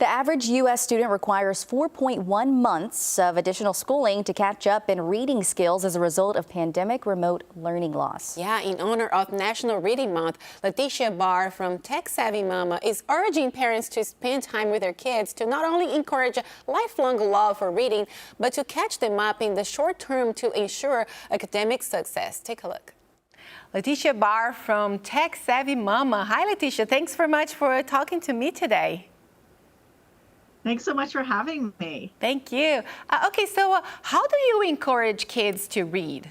The average U.S. student requires 4.1 months of additional schooling to catch up in reading skills as a result of pandemic remote learning loss. Yeah, in honor of National Reading Month, Leticia Barr from Tech Savvy Mama is urging parents to spend time with their kids to not only encourage a lifelong love for reading, but to catch them up in the short term to ensure academic success. Take a look. Leticia Barr from Tech Savvy Mama. Hi, Leticia. Thanks very much for talking to me today. Thanks so much for having me. Thank you. Okay, so how do you encourage kids to read?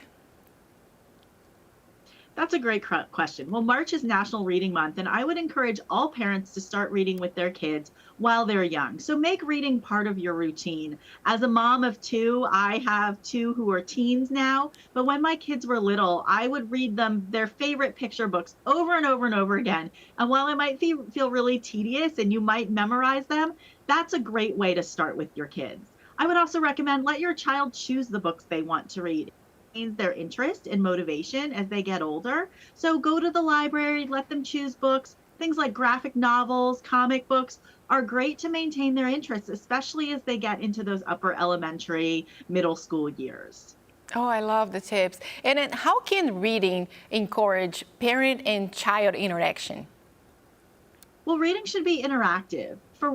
That's a great question. Well, March is National Reading Month, and I would encourage all parents to start reading with their kids while they're young. So make reading part of your routine. As a mom of two, I have two who are teens now, but when my kids were little, I would read them their favorite picture books over and over and over again. And while it might feel really tedious and you might memorize them, that's a great way to start with your kids. I would also recommend let your child choose the books they want to read. Their interest and motivation as they get older. So go to the library, let them choose books. Things like graphic novels, comic books are great to maintain their interests, especially as they get into those upper elementary, middle school years. Oh, I love the tips. And then how can reading encourage parent and child interaction? Well, reading should be interactive. For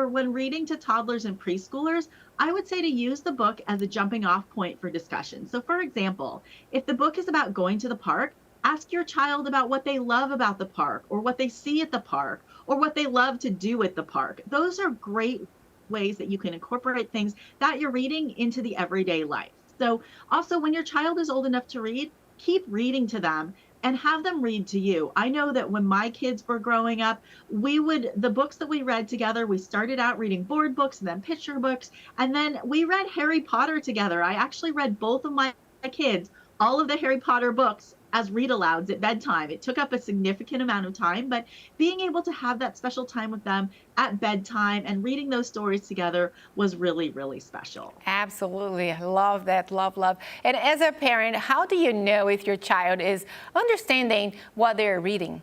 when reading to toddlers and preschoolers, I would say to use the book as a jumping off point for discussion. So for example, if the book is about going to the park, ask your child about what they love about the park or what they see at the park or what they love to do at the park. Those are great ways that you can incorporate things that you're reading into the everyday life. So also when your child is old enough to read, keep reading to them and have them read to you. I know that when my kids were growing up, the books that we read together, we started out reading board books and then picture books, and then we read Harry Potter together. I actually read both of my kids all of the Harry Potter books as read-alouds at bedtime. It took up a significant amount of time, but being able to have that special time with them at bedtime and reading those stories together was really, really special. Absolutely. I love that. Love, love. And as a parent, how do you know if your child is understanding what they're reading?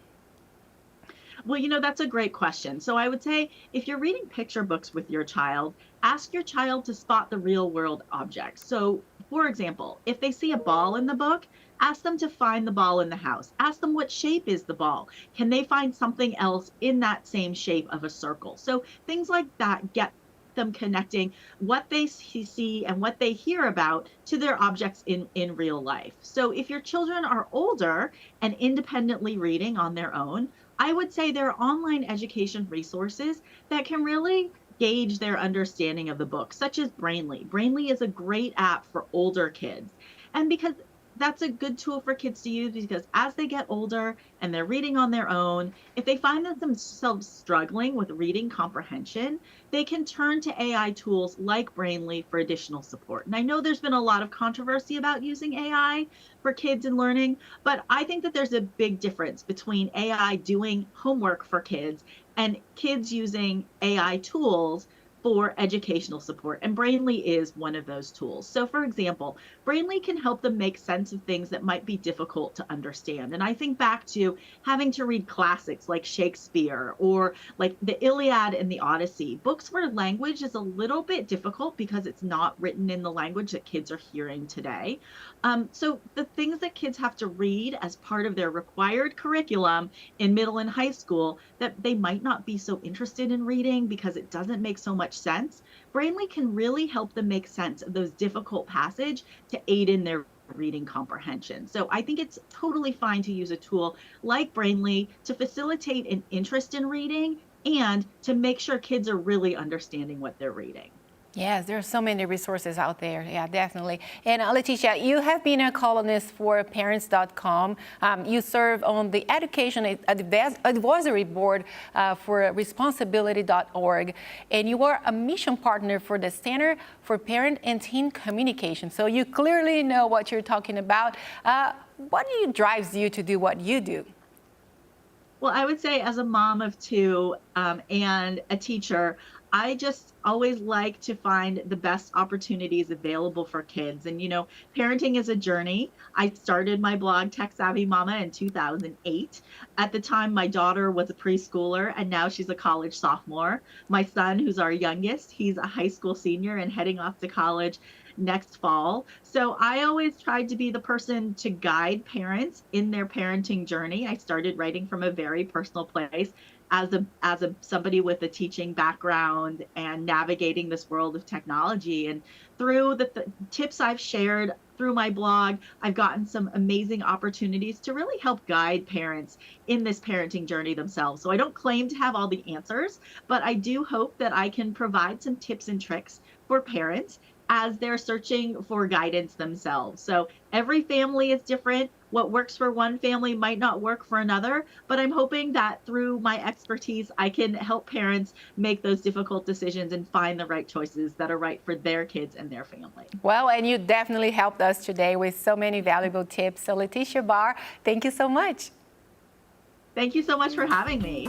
Well, that's a great question. So I would say if you're reading picture books with your child, ask your child to spot the real world objects. So for example, if they see a ball in the book, ask them to find the ball in the house. Ask them what shape is the ball. Can they find something else in that same shape of a circle? So things like that get them connecting what they see and what they hear about to their objects in real life. So if your children are older and independently reading on their own, I would say there are online education resources that can really gauge their understanding of the book, such as Brainly. Brainly is a great app for older kids. And because that's a good tool for kids to use, because as they get older and they're reading on their own, if they find themselves struggling with reading comprehension, they can turn to AI tools like Brainly for additional support. And I know there's been a lot of controversy about using AI for kids and learning, but I think that there's a big difference between AI doing homework for kids and kids using AI tools for educational support, and Brainly is one of those tools. So for example, Brainly can help them make sense of things that might be difficult to understand. And I think back to having to read classics like Shakespeare or like the Iliad and the Odyssey, books where language is a little bit difficult because it's not written in the language that kids are hearing today. So the things that kids have to read as part of their required curriculum in middle and high school that they might not be so interested in reading because it doesn't make so much sense, Brainly can really help them make sense of those difficult passages to aid in their reading comprehension. So I think it's totally fine to use a tool like Brainly to facilitate an interest in reading and to make sure kids are really understanding what they're reading. Yes, there are so many resources out there. Yeah, definitely. And Leticia, you have been a columnist for Parents.com. You serve on the Education Advisory Board for Responsibility.org, and you are a mission partner for the Center for Parent and Teen Communication. So you clearly know what you're talking about. What drives you to do what you do? Well, I would say as a mom of two and a teacher, I just always like to find the best opportunities available for kids. And, parenting is a journey. I started my blog, Tech Savvy Mama, in 2008. At the time, my daughter was a preschooler, and now she's a college sophomore. My son, who's our youngest, he's a high school senior and heading off to college next fall. So I always tried to be the person to guide parents in their parenting journey. I started writing from a very personal place as a somebody with a teaching background and navigating this world of technology. And through the tips I've shared through my blog, I've gotten some amazing opportunities to really help guide parents in this parenting journey themselves. So I don't claim to have all the answers, but I do hope that I can provide some tips and tricks for parents as they're searching for guidance themselves. So every family is different. What works for one family might not work for another, but I'm hoping that through my expertise, I can help parents make those difficult decisions and find the right choices that are right for their kids and their family. Well, and you definitely helped us today with so many valuable tips. So Leticia Barr, thank you so much. Thank you so much for having me.